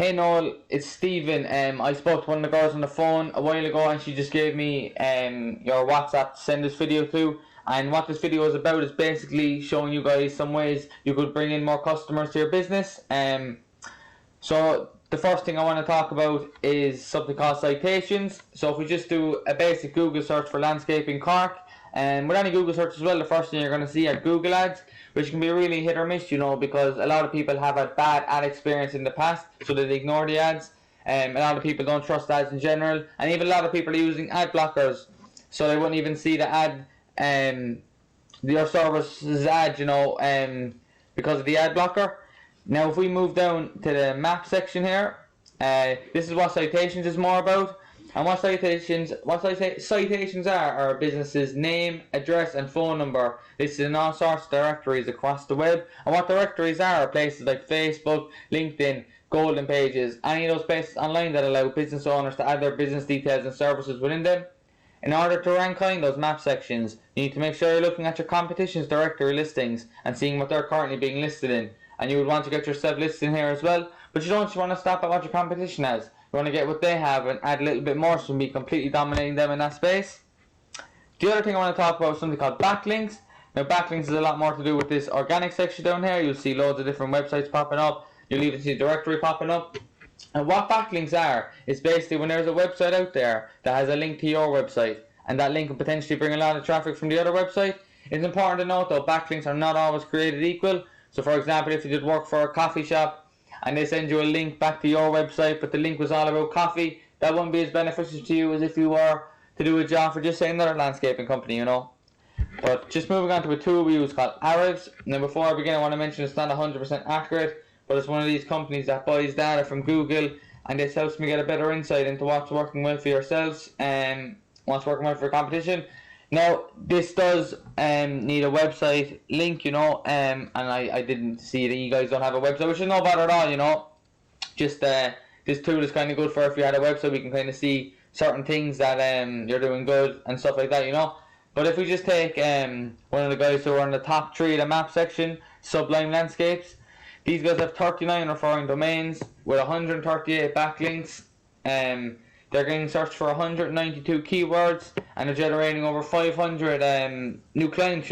Hey Noel, it's Stephen. I spoke to one of the girls on the phone a while ago and she just gave me your WhatsApp to send this video to. And what this video is about is basically showing you guys some ways you could bring in more customers to your business. So the first thing I want to talk about is something called citations. So if we just do a basic Google search for landscaping Cork, and with any Google search as well, the first thing you're going to see are Google ads, which can be really hit or miss, because a lot of people have a bad ad experience in the past, so they ignore the ads. A lot of people don't trust ads in general, and even a lot of people are using ad blockers, so they wouldn't even see the ad, your service's ad, because of the ad blocker. Now, if we move down to the map section here, this is what citations is more about. And what citations are a business's name, address, and phone number listed in all sorts of directories across the web. And what directories are places like Facebook, LinkedIn, Golden Pages, any of those places online that allow business owners to add their business details and services within them. In order to rank high in those map sections, you need to make sure you're looking at your competition's directory listings and seeing what they're currently being listed in. And you would want to get yourself listed in here as well, but you don't just want to stop at what your competition has. You want to get what they have and add a little bit more, so you can be completely dominating them in that space. The other thing I want to talk about is something called backlinks. Now, backlinks is a lot more to do with this organic section down here. You'll see loads of different websites popping up. You'll even see a directory popping up. And what backlinks are is basically when there's a website out there that has a link to your website, and that link can potentially bring a lot of traffic from the other website. It's important to note though, backlinks are not always created equal. So for example, if you did work for a coffee shop and they send you a link back to your website, but the link was all about coffee, that wouldn't be as beneficial to you as if you were to do a job for just say another landscaping company, But just moving on to a tool we use called Arabs. Now before I begin, I want to mention it's not 100% accurate, but it's one of these companies that buys data from Google, and this helps me get a better insight into what's working well for yourselves and what's working well for competition. Now, this does need a website link, and I didn't see that you guys don't have a website, which is no bother at all, Just this tool is kind of good for if you had a website, we can kind of see certain things that you're doing good and stuff like that, But if we just take one of the guys who are in the top 3 of the map section, Berkeley Landscapes, these guys have 39 referring domains with 138 backlinks. They're getting searched for 192 keywords, and they're generating over 500 new clients,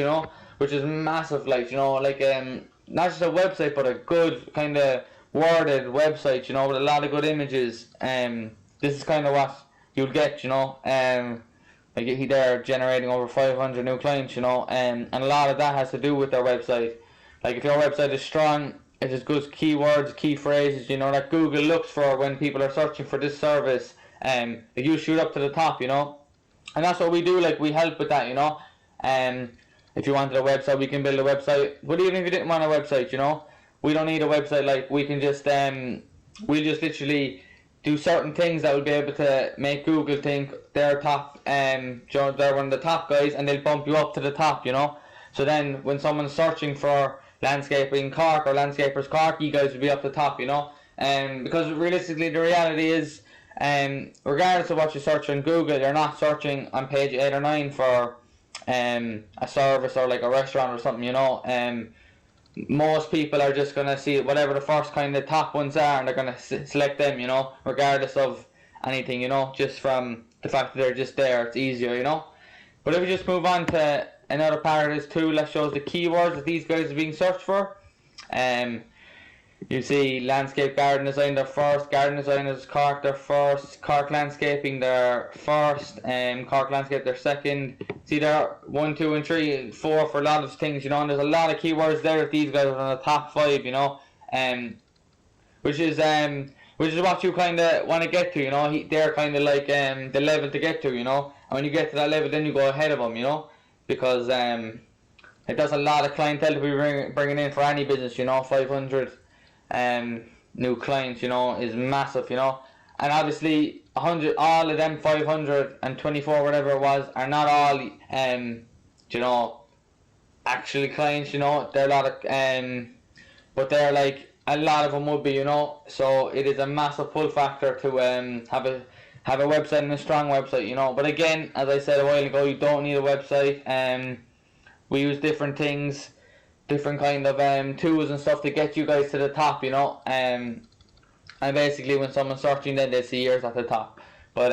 which is massive, not just a website, but a good kind of worded website, with a lot of good images. This is kind of what you'll get, they're generating over 500 new clients, and a lot of that has to do with their website. Like if your website is strong, it has good keywords, key phrases, that Google looks for when people are searching for this service. You shoot up to the top, and that's what we do. Like we help with that, if you wanted a website, we can build a website. But even if you didn't want a website, we don't need a website. Like we can just we'll just literally do certain things that will be able to make Google think they're top, they're one of the top guys, and they'll bump you up to the top, So then when someone's searching for landscaping Cork or landscapers Cork, you guys will be up the top, because realistically the reality is, regardless of what you search on Google, you're not searching on page 8 or 9 for a service or like a restaurant or something, most people are just going to see whatever the first kind of top ones are, and they're going to select them, regardless of anything, just from the fact that they're just there. It's easier, But if we just move on to another part of this tool that shows the keywords that these guys are being searched for, you see landscape garden design, their first, garden designers Cork, their first, Cork landscaping, their first, Cork landscape, their second. See, they're 1, 2, and 3, and 4 for a lot of things, and there's a lot of keywords there that these guys are on the top 5, which is what you kind of want to get to, they're kind of like the level to get to, and when you get to that level, then you go ahead of them, because it does a lot of clientele to be bringing in for any business, 500 new clients, is massive, and obviously 100, all of them 524 whatever it was are not all actually clients, they're a lot of but they're like a lot of them would be, so it is a massive pull factor to have a website and a strong website, but again, as I said a while ago, you don't need a website. We use different things, different kind of tools and stuff to get you guys to the top, And basically when someone's searching, then they see yours at the top. But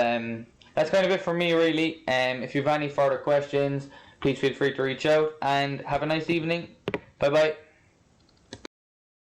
that's kind of it for me really. If you have any further questions, please feel free to reach out, and have a nice evening. Bye bye.